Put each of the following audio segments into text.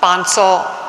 500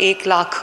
1 lakh